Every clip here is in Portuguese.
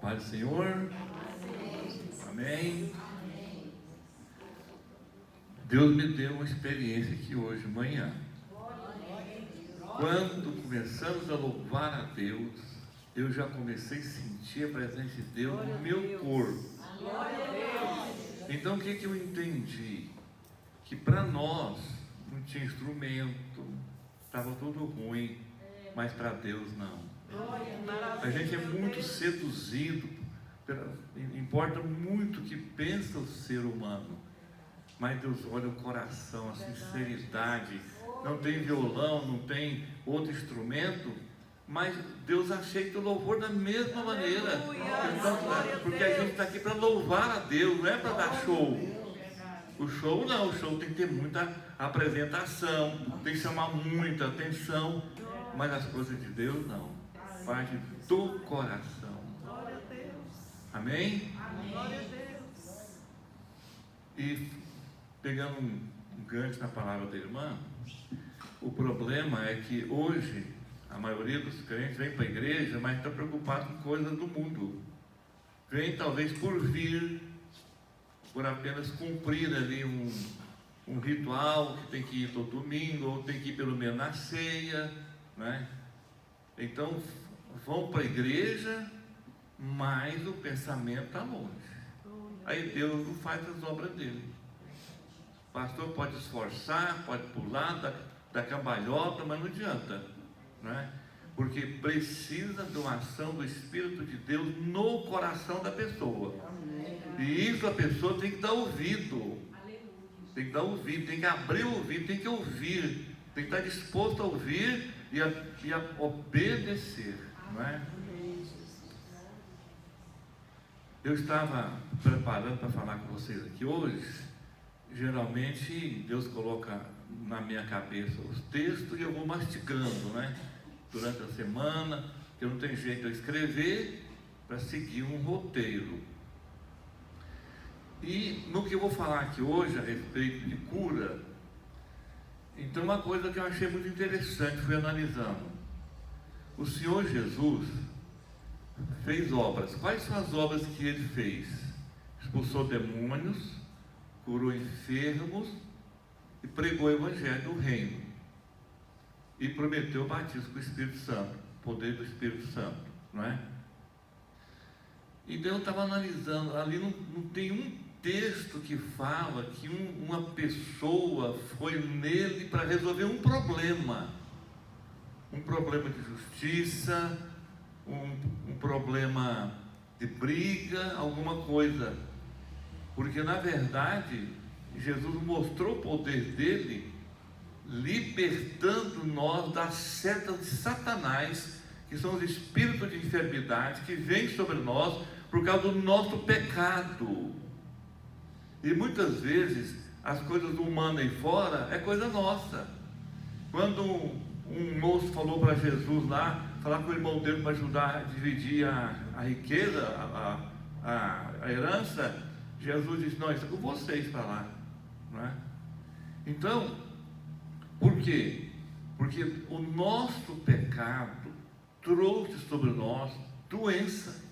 Paz do Senhor. Amém. Deus me deu uma experiência aqui hoje, manhã. Quando começamos a louvar a Deus, eu já comecei a sentir a presença de Deus no meu corpo. Então o que eu entendi? Que para nós não tinha instrumento, estava tudo ruim, mas para Deus não. A gente é muito seduzido, importa muito o que pensa o ser humano, mas Deus olha o coração, a sinceridade. Não tem violão, não tem outro instrumento, mas Deus aceita o louvor da mesma maneira. Então, porque a gente está aqui para louvar a Deus, não é para dar show. O show não, o show tem que ter muita apresentação, tem que chamar muita atenção, mas as coisas de Deus não. Parte do coração. Amém? E pegando um gancho na palavra da irmã, o problema é que hoje a maioria dos crentes vem para a igreja, mas está preocupado com coisas do mundo. Vem talvez por vir, por apenas cumprir ali um ritual que tem que ir todo domingo, ou tem que ir pelo menos na ceia, né? Então vão para a igreja, mas o pensamento está longe. Aí Deus não faz as obras dele. O pastor pode esforçar, pode pular da cambalhota, mas não adianta, né? Porque precisa de uma ação do Espírito de Deus no coração da pessoa. E isso a pessoa tem que dar ouvido. Tem que dar ouvido, tem que abrir o ouvido, tem que ouvir, tem que estar disposto a ouvir e a obedecer, não é? Eu estava preparando para falar com vocês aqui hoje. Geralmente Deus coloca na minha cabeça os textos e eu vou mastigando, né? Durante a semana, eu não tenho jeito de escrever para seguir um roteiro. E no que eu vou falar aqui hoje a respeito de cura, então uma coisa que eu achei muito interessante, fui analisando. O Senhor Jesus fez obras. Quais são as obras que ele fez? Expulsou demônios, curou enfermos e pregou o evangelho do reino. E prometeu o batismo com o Espírito Santo, o poder do Espírito Santo, não é? Então eu estava analisando, ali não tem um texto que fala que uma pessoa foi nele para resolver um problema de justiça, um problema de briga, alguma coisa. Porque na verdade Jesus mostrou o poder dele libertando nós das setas de Satanás, que são os espíritos de enfermidade que vêm sobre nós por causa do nosso pecado. E muitas vezes as coisas do humano aí fora é coisa nossa. Quando um moço falou para Jesus lá, falar com o irmão dele para ajudar a dividir a riqueza, a herança, Jesus disse: não, isso é com vocês para lá, não é? Então, por quê? Porque o nosso pecado trouxe sobre nós doença.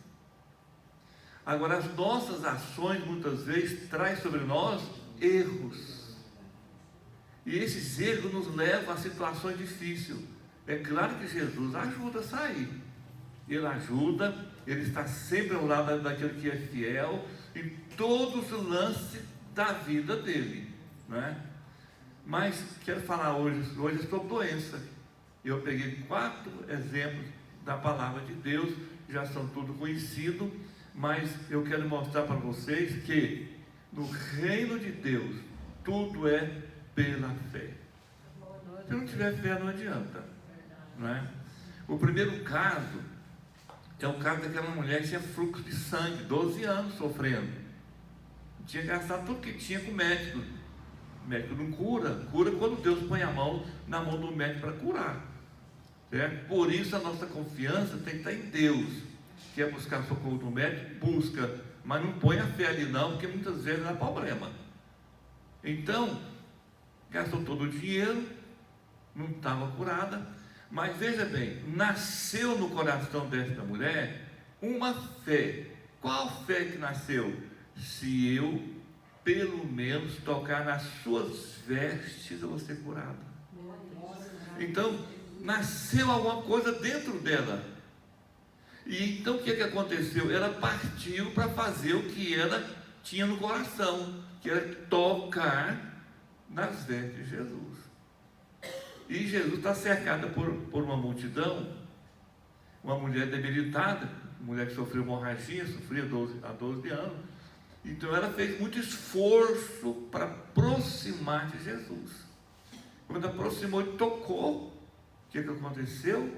Agora, as nossas ações muitas vezes trazem sobre nós erros. E esses erros nos levam a situações difíceis. É claro que Jesus ajuda a sair. Ele ajuda, Ele está sempre ao lado daquele que é fiel em todos os lances da vida dele, não é? Mas quero falar hoje sobre doença. Eu peguei 4 exemplos da palavra de Deus, já são tudo conhecidos, mas eu quero mostrar para vocês que no reino de Deus tudo é pela fé. Se não tiver fé não adianta, não é? O primeiro caso é o caso daquela mulher que tinha fluxo de sangue, 12 anos sofrendo, tinha gastado tudo que tinha com o médico. O médico não cura quando Deus põe a mão na mão do médico para curar, certo? Por isso a nossa confiança tem que estar em Deus. Quer buscar socorro do médico? Busca, mas não põe a fé ali não, porque muitas vezes dá problema. Então, gastou todo o dinheiro, não estava curada, mas veja bem, nasceu no coração desta mulher uma fé. Qual fé que nasceu? Se eu, pelo menos, tocar nas suas vestes, eu vou ser curado. Então, nasceu alguma coisa dentro dela. E então o que aconteceu? Ela partiu para fazer o que ela tinha no coração, que era tocar nas vestes de Jesus. E Jesus está cercado por uma multidão, uma mulher debilitada, mulher que sofreu hemorragia, sofria há 12 anos. Então ela fez muito esforço para aproximar de Jesus. Quando aproximou e tocou, o que aconteceu?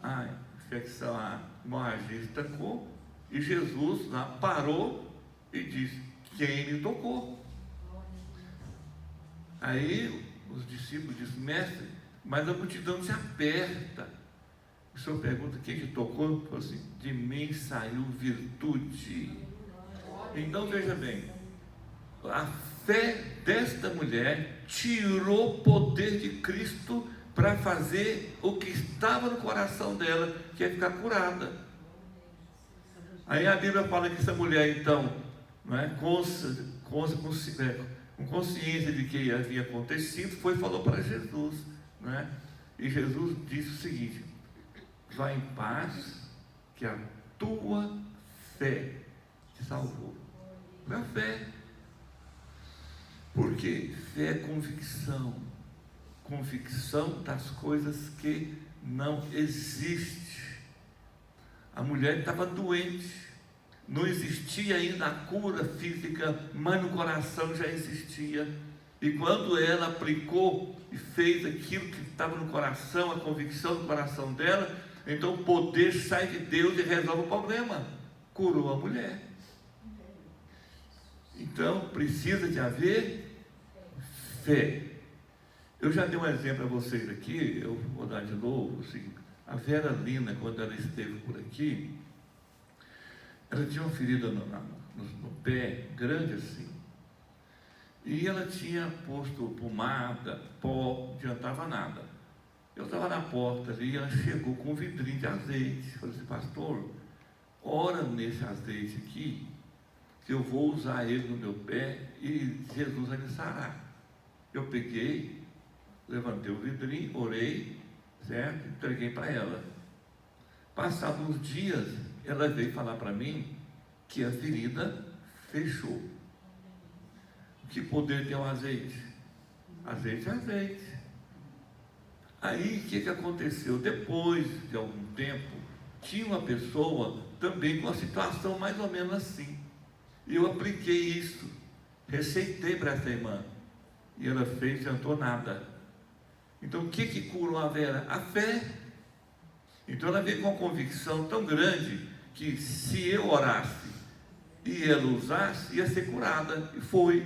A infecção, a hemorragia estancou, e Jesus lá parou e disse: quem me tocou? Aí os discípulos dizem: mestre, mas a multidão se aperta. O Senhor pergunta: quem te tocou? Ele falou assim: de mim saiu virtude. Então veja bem, a fé desta mulher tirou o poder de Cristo para fazer o que estava no coração dela, que é ficar curada. Aí a Bíblia fala que essa mulher, então, não é, com consciência de que havia acontecido, foi e falou para Jesus, não é? E Jesus disse o seguinte: vá em paz, que a tua fé te salvou. Foi a fé. Por quê? Fé é convicção. Convicção das coisas que não existem. A mulher estava doente, não existia ainda a cura física, mas no coração já existia. E quando ela aplicou e fez aquilo que estava no coração, a convicção do coração dela, então o poder sai de Deus e resolve o problema. Curou a mulher. Então precisa de haver fé. Eu já dei um exemplo a vocês aqui, eu vou dar de novo. Assim, a Vera Lina, quando ela esteve por aqui, ela tinha uma ferida no pé, grande assim. E ela tinha posto pomada, pó, não adiantava nada. Eu estava na porta ali e ela chegou com um vidrinho de azeite. Falei assim: pastor, ora nesse azeite aqui, que eu vou usar ele no meu pé e Jesus vai me sarar. Eu peguei, levantei o vidrinho, orei, certo? Entreguei para ela. Passados uns dias, ela veio falar para mim que a ferida fechou. Que poder tem o azeite? Azeite é azeite. Aí, o que aconteceu? Depois de algum tempo, tinha uma pessoa também com uma situação mais ou menos assim. E eu apliquei isso, receitei para essa irmã. E ela fez, não adiantou nada. Então, o que curou a Vera? A fé. Então, ela veio com uma convicção tão grande que se eu orasse e ela usasse, ia ser curada. E foi.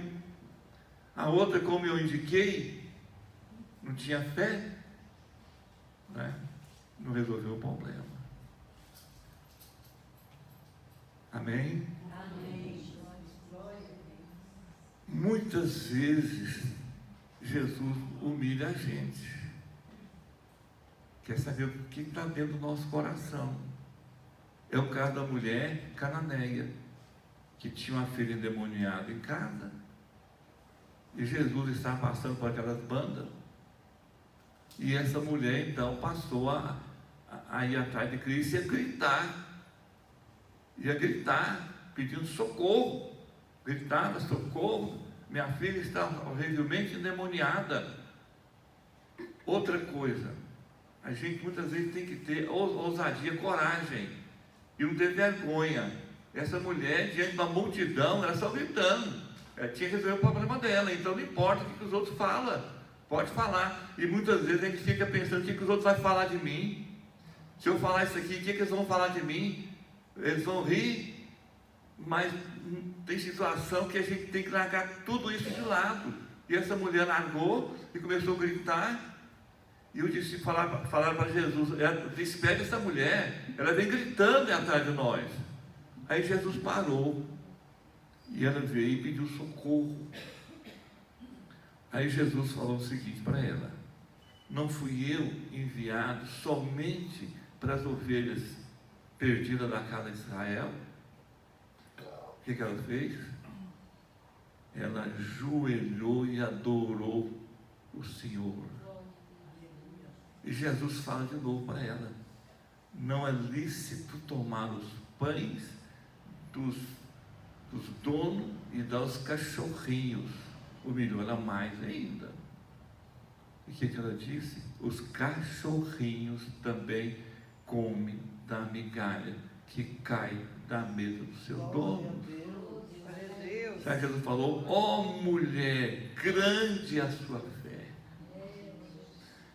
A outra, como eu indiquei, não tinha fé, né? Não resolveu o problema. Amém? Amém. Muitas vezes Jesus humilha a gente. Quer saber o que está dentro do nosso coração. É o caso da mulher cananeia, que tinha uma filha endemoniada em casa. E Jesus estava passando por aquelas bandas. E essa mulher então passou a ir atrás de Cristo e a gritar. Ia gritar, pedindo socorro. Gritava: socorro, minha filha está horrivelmente endemoniada. Outra coisa, a gente muitas vezes tem que ter ousadia, coragem, e não ter vergonha. Essa mulher, diante de uma multidão, ela só gritando. Ela tinha que resolver o problema dela. Então não importa o que os outros falam, pode falar. E muitas vezes a gente fica pensando: o que os outros vão falar de mim? Se eu falar isso aqui, o que eles vão falar de mim? Eles vão rir. Mas tem situação que a gente tem que largar tudo isso de lado. E essa mulher largou e começou a gritar. E eu disse, falaram para Jesus: despede essa mulher, ela vem gritando atrás de nós. Aí Jesus parou, e ela veio e pediu socorro. Aí Jesus falou o seguinte para ela: não fui eu enviado somente para as ovelhas perdida da casa de Israel, o que ela fez? Ela ajoelhou e adorou o Senhor. E Jesus fala de novo para ela: não é lícito tomar os pães dos donos e dar aos cachorrinhos. Humilhou ela mais ainda. E o que ela disse? Os cachorrinhos também comem da migalha que cai da mesa do seu dono. Sabe, Jesus falou: ó mulher, grande é a sua fé.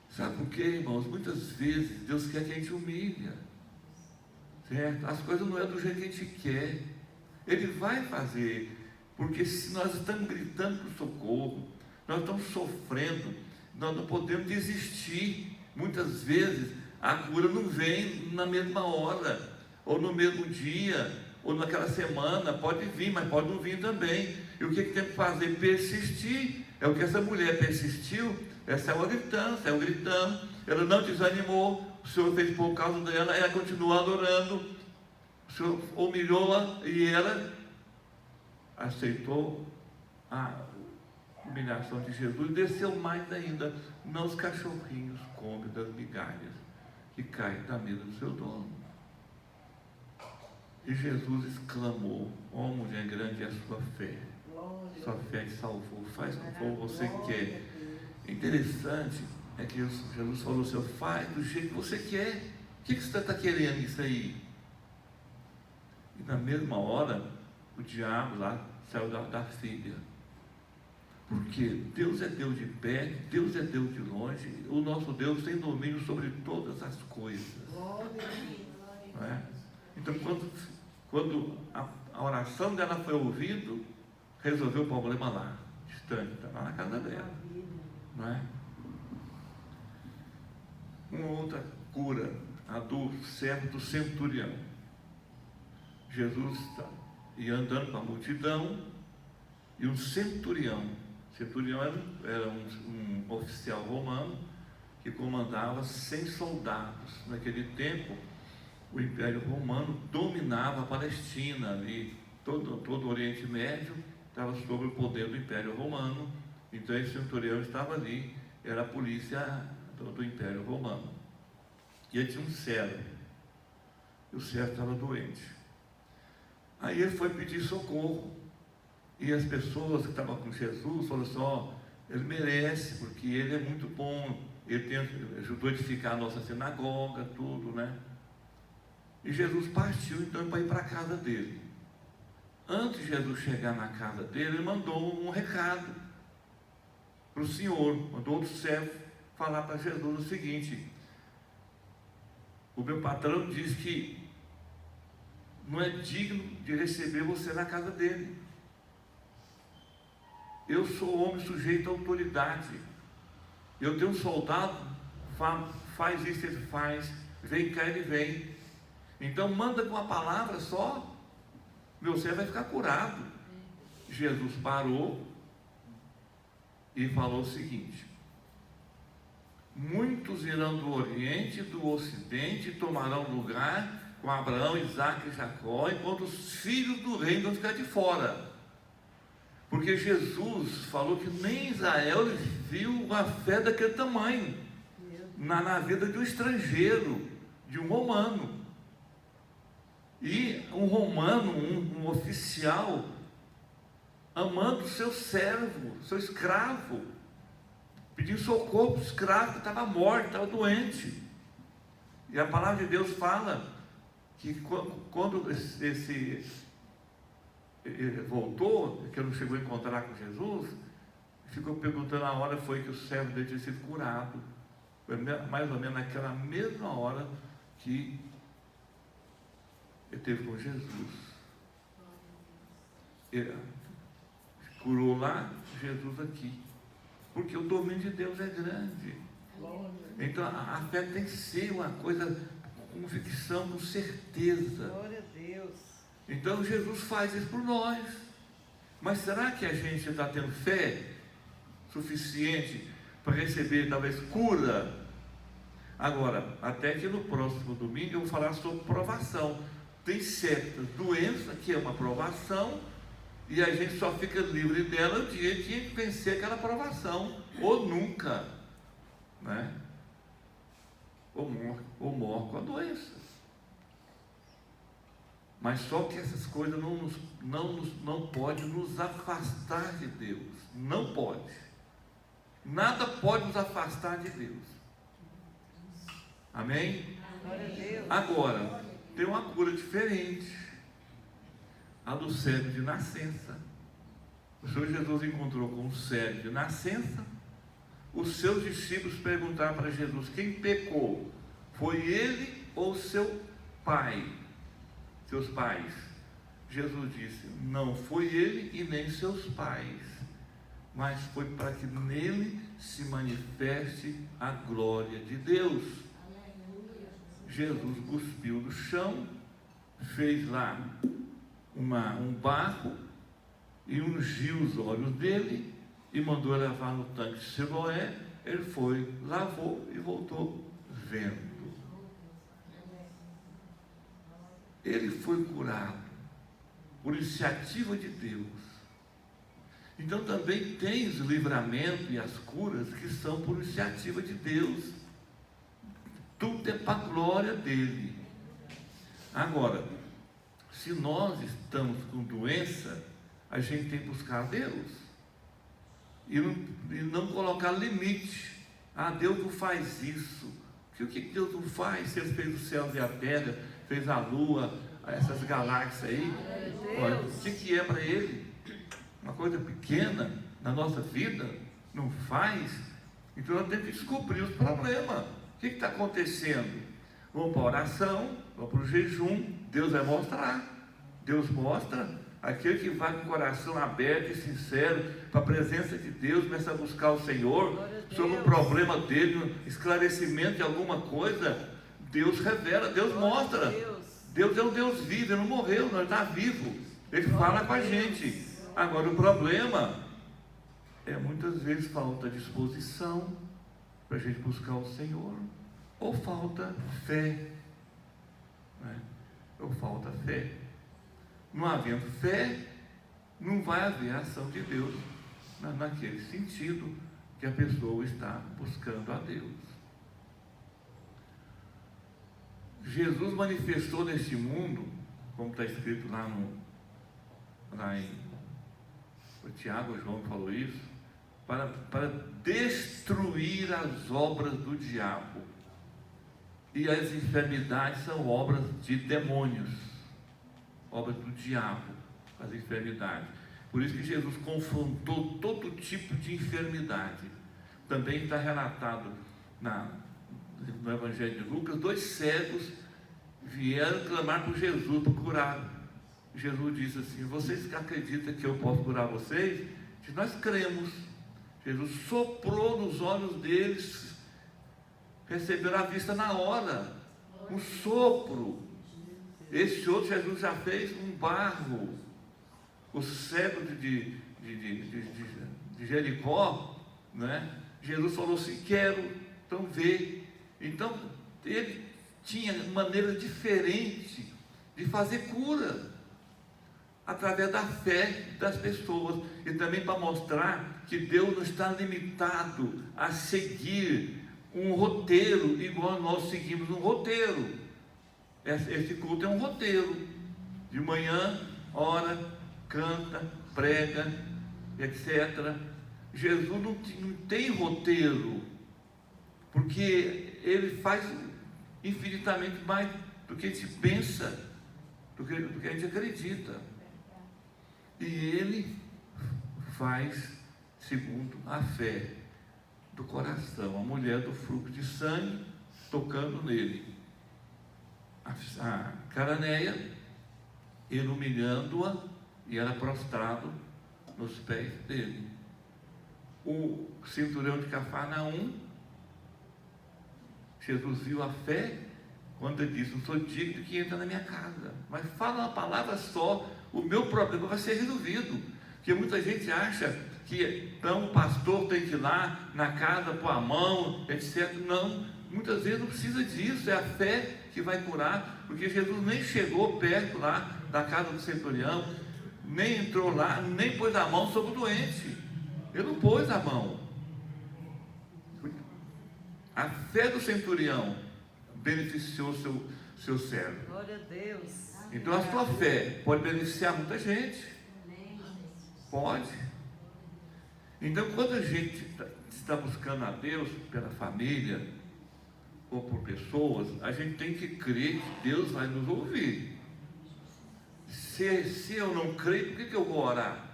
Sabe por quê, irmãos? Muitas vezes Deus quer que a gente humilhe, certo? As coisas não é do jeito que a gente quer. Ele vai fazer, porque se nós estamos gritando por socorro, nós estamos sofrendo, nós não podemos desistir. Muitas vezes a cura não vem na mesma hora, ou no mesmo dia, ou naquela semana. Pode vir, mas pode não vir também. E o que tem que fazer? Persistir. É o que essa mulher persistiu. Essa é uma gritando, saiu gritando. Ela não desanimou. O Senhor fez por causa dela. Ela continuou adorando. O Senhor humilhou-a e ela aceitou a humilhação de Jesus. E desceu mais ainda. Não os cachorrinhos comem das migalhas que caem da mesa do seu dono. E Jesus exclamou: ó mulher, grande é a sua fé. Sua fé te salvou. Faz como você quer. Interessante é que Jesus falou: seu faz do jeito que você quer. O que você está querendo isso aí? E na mesma hora, o diabo lá saiu da filha. Porque Deus é Deus de perto, Deus é Deus de longe. O nosso Deus tem domínio sobre todas as coisas. Não é? Então, quando a oração dela foi ouvida, resolveu o problema lá, distante, está lá na casa dela. Não é? Uma outra cura, a do servo do centurião. Jesus ia andando com a multidão e um centurião era um oficial romano que comandava 100 soldados. Naquele tempo, o Império Romano dominava a Palestina, ali, todo o Oriente Médio estava sob o poder do Império Romano. Então esse centurião estava ali, era a polícia do Império Romano. E ele tinha um servo, e o servo estava doente. Aí ele foi pedir socorro, e as pessoas que estavam com Jesus falaram assim: ó, ele merece, porque ele é muito bom, ele ajudou a edificar a nossa sinagoga, tudo, né? E Jesus partiu então para ir para a casa dele. Antes de Jesus chegar na casa dele, ele mandou um recado para o Senhor, mandou outro servo falar para Jesus o seguinte: o meu patrão diz que não é digno de receber você na casa dele. Eu sou homem sujeito à autoridade. Eu tenho um soldado, faz isso, ele faz, vem cá, ele vem. Então manda com uma palavra só, meu servo vai ficar curado. Jesus parou e falou o seguinte: muitos irão do Oriente e do Ocidente e tomarão lugar com Abraão, Isaque e Jacó, enquanto os filhos do reino vão ficar de fora. Porque Jesus falou que nem Israel viu uma fé daquele tamanho na vida de um estrangeiro, de um romano. E um romano, um oficial, amando seu servo, seu escravo, pedindo socorro para o escravo que estava morto, estava doente. E a palavra de Deus fala que quando ele voltou, que ele não chegou a encontrar com Jesus, ficou perguntando a hora foi que o servo dele tinha sido curado. Foi mais ou menos naquela mesma hora que ele teve com Jesus. Ele curou lá, Jesus aqui. Porque o domínio de Deus é grande. Então a fé tem que ser uma coisa com convicção, com certeza. Glória a Deus. Então Jesus faz isso por nós. Mas será que a gente está tendo fé suficiente para receber talvez cura? Agora, até que no próximo domingo eu vou falar sobre provação. Tem certas doenças que é uma provação, e a gente só fica livre dela o dia que vencer aquela provação, ou nunca, né? Ou morre com a doença. Mas só que essas coisas não podem nos afastar de Deus. Não pode. Nada pode nos afastar de Deus. Amém? Agora, tem uma cura diferente. A do cego de nascença. O Senhor Jesus encontrou com um cego de nascença. Os seus discípulos perguntaram para Jesus: quem pecou? Foi ele ou seu pai? Seus pais? Jesus disse: não foi ele e nem seus pais, mas foi para que nele se manifeste a glória de Deus. Jesus cuspiu do chão, fez lá um barro e ungiu os olhos dele e mandou levar no tanque de Siloé. Ele foi, lavou e voltou vendo. Ele foi curado por iniciativa de Deus. Então também tem os livramentos e as curas que são por iniciativa de Deus. Tudo é para a glória dele. Agora, se nós estamos com doença, a gente tem que buscar a Deus e não colocar limite. Ah, Deus não faz isso. O que Deus não faz? Se Ele fez o céu e a terra, fez a lua, essas galáxias aí, olha, o que é para Ele? Uma coisa pequena na nossa vida, não faz. Então nós temos que descobrir os problemas. O que está acontecendo? Vamos para a oração, vamos para o jejum. Deus vai mostrar. Deus mostra. Aquele que vai com o coração aberto e sincero para a presença de Deus, começa a buscar o Senhor sobre o problema dele, esclarecimento de alguma coisa. Deus revela, Deus mostra. Deus é um Deus vivo, Ele não morreu, Ele está vivo. Ele fala com a gente. Agora o problema é muitas vezes falta disposição para a gente buscar o Senhor, ou falta fé, né? Ou falta fé. Não havendo fé, não vai haver ação de Deus naquele sentido que a pessoa está buscando a Deus. Jesus manifestou neste mundo, como está escrito lá em o Tiago, o João falou isso, para destruir as obras do diabo. E as enfermidades são obras de demônios, obras do diabo, as enfermidades. Por isso que Jesus confrontou todo tipo de enfermidade. Também está relatado no Evangelho de Lucas, 2 cegos vieram clamar por Jesus para curar. Jesus disse assim: vocês acreditam que eu posso curar vocês? Se nós cremos. Jesus soprou nos olhos deles, receberam a vista na hora, um sopro. Esse outro Jesus já fez um barro. O cego de Jericó, né? Jesus falou assim: quero, então vê. Então ele tinha maneira diferente de fazer cura, através da fé das pessoas, e também para mostrar que Deus não está limitado a seguir um roteiro igual nós seguimos um roteiro. Esse culto é um roteiro. De manhã, ora, canta, prega, etc. Jesus não tem roteiro, porque Ele faz infinitamente mais do que a gente pensa, do que a gente acredita. E Ele faz segundo a fé do coração. A mulher do fluxo de sangue tocando nele, a cananeia, ele humilhando-a e ela prostrado nos pés dele. O centurião de Cafarnaum, Jesus viu a fé quando ele disse: não sou digno que entre na minha casa, mas fala uma palavra só, o meu problema vai ser resolvido. Porque muita gente acha que então o pastor tem que ir lá na casa pôr a mão, etc. Não Muitas vezes não precisa disso, é a fé que vai curar, porque Jesus nem chegou perto lá da casa do centurião, nem entrou lá, nem pôs a mão sobre o doente. Ele não pôs a mão. A fé do centurião beneficiou seu servo. Glória a Deus. Então a sua fé pode beneficiar muita gente. Pode. Então quando a gente está buscando a Deus pela família ou por pessoas, a gente tem que crer que Deus vai nos ouvir. Se eu não creio, por que eu vou orar?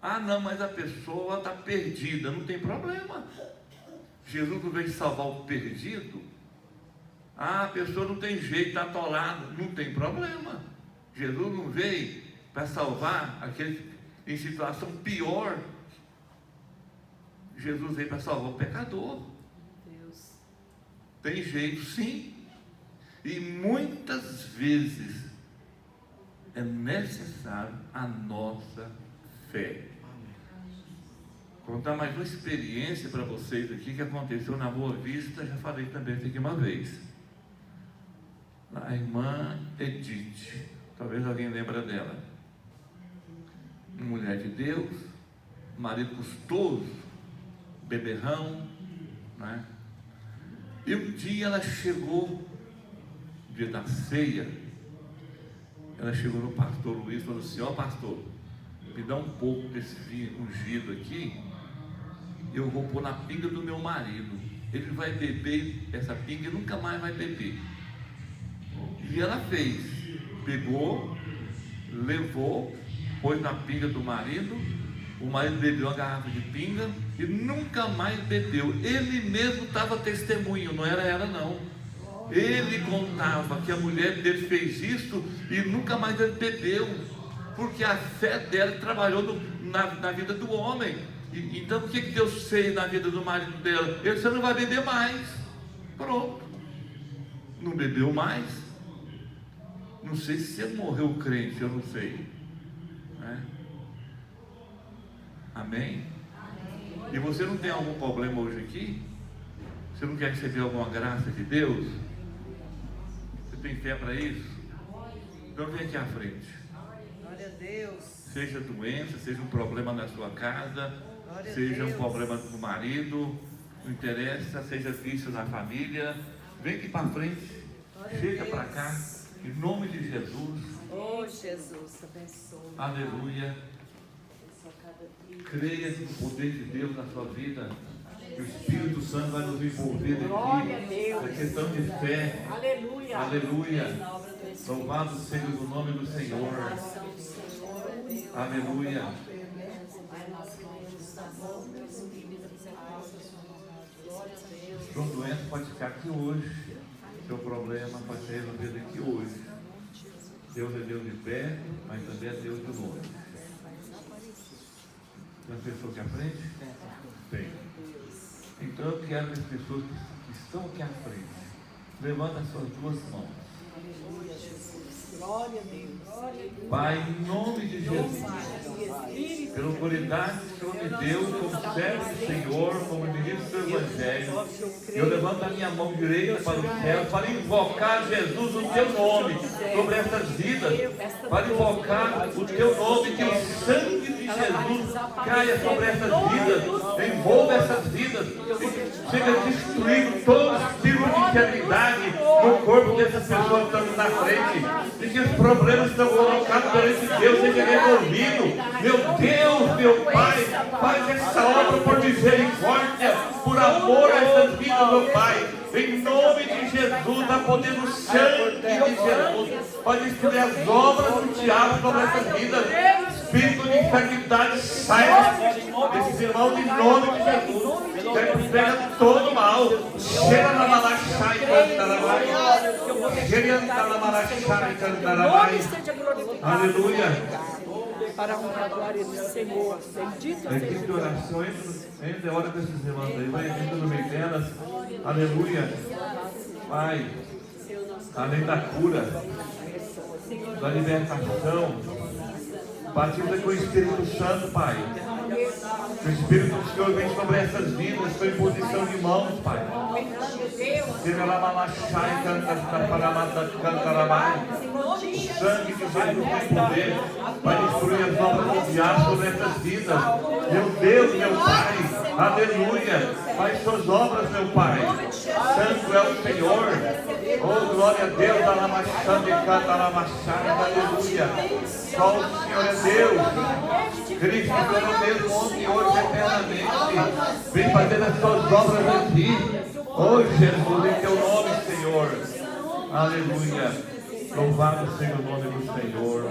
Ah não, mas a pessoa está perdida. Não tem problema. Jesus não veio salvar o perdido. Ah, a pessoa não tem jeito, está atolada. Não tem problema. Jesus não veio para salvar aquele em situação pior. Jesus veio para salvar o pecador. Deus. Tem jeito, sim. E muitas vezes é necessário a nossa fé. Vou contar mais uma experiência para vocês aqui que aconteceu na Boa Vista. Já falei também aqui uma vez. A irmã Edith, talvez alguém lembra dela. Mulher de Deus, marido custoso, beberrão, né? E um dia ela chegou, dia da ceia, ela chegou no pastor Luiz e falou assim: ó pastor, me dá um pouco desse vinho ungido aqui, eu vou pôr na pinga do meu marido, ele vai beber essa pinga e nunca mais vai beber. E ela fez, pegou, levou, pôs na pinga do marido, o marido bebeu uma garrafa de pinga e nunca mais bebeu. Ele mesmo estava testemunho, não era ela não. Ele contava que a mulher dele fez isso e nunca mais ele bebeu, porque a fé dela trabalhou na vida do homem. Então o que Deus fez na vida do marido dela? Ele disse: você não vai beber mais. Pronto, não bebeu mais. Não sei se ele morreu crente, eu não sei, né? Amém? E você não tem algum problema hoje aqui? Você não quer receber alguma graça de Deus? Você tem fé para isso? Então vem aqui à frente. Glória a Deus. Seja doença, seja um problema na sua casa, Glória seja a um Deus. problema do marido, não interessa, seja vício na família, vem aqui para frente, Glória a chega Deus. para cá, em nome de Jesus. Oh Jesus, abençoe. Aleluia. Creia no poder de Deus na sua vida. Que o Espírito Santo vai nos envolver Glória a aqui. Deus. É questão de fé. Aleluia. Aleluia. Louvado seja o nome do Senhor. Aleluia. Seu doente pode ficar aqui hoje. Seu problema pode ser resolvido aqui hoje. Deus é Deus de pé, mas também é Deus de longe. Tem uma pessoa aqui à frente? Tem. Então eu quero que as pessoas que estão aqui à frente levantem as suas duas mãos. Glória a Deus. Pai, em nome de Jesus, pela autoridade que o Senhor me deu como servo do Senhor, como ministro do Evangelho, eu levanto a minha mão direita para o céu, para invocar, Jesus, o teu nome sobre essas vidas, para invocar o teu nome, que o sangue de Jesus caia sobre essas vidas, envolva essas vidas, seja destruído todo espírito de enfermidade no corpo dessas pessoas que estão na frente, e que os problemas que estão colocados perante Deus sejam resolvidos. Meu Deus, meu Pai, faz essa obra por misericórdia, por amor a essas vidas, meu Pai. Em nome de Jesus, a poder do sangue de Jesus, pode destruir as obras do diabo sobre essas vidas. Espírito de enfermidade, sai desses irmãos em nome de Jesus. Que pega todo mal. Cheira na malaxai, cantarabai. Cheira na malaxai, cantarabai. Aleluia. Para a honra e glória do Senhor. Bendito A equipe de orações, ainda é hora desses irmãos aí, vai entrando no meio delas. Aleluia. Pai, além da cura, da libertação, batiza com o Espírito Santo, Pai. Que o Espírito do Senhor vem sobre essas vidas, com imposição de mãos, Pai. Sangue de Jesus tem poder, vai destruir as obras do diabo sobre essas vidas. Meu Deus, meu Pai, aleluia. Faz suas obras, meu Pai. Santo é o Senhor. Oh, glória a Deus, alamaxande, canta, alamaxande, aleluia. Só o Senhor é Deus. Cristo é o mesmo ontem, hoje, eternamente. Vem fazer as suas obras aqui. Oh, Jesus, em teu nome, Senhor. Aleluia. Louvado seja o nome do Senhor.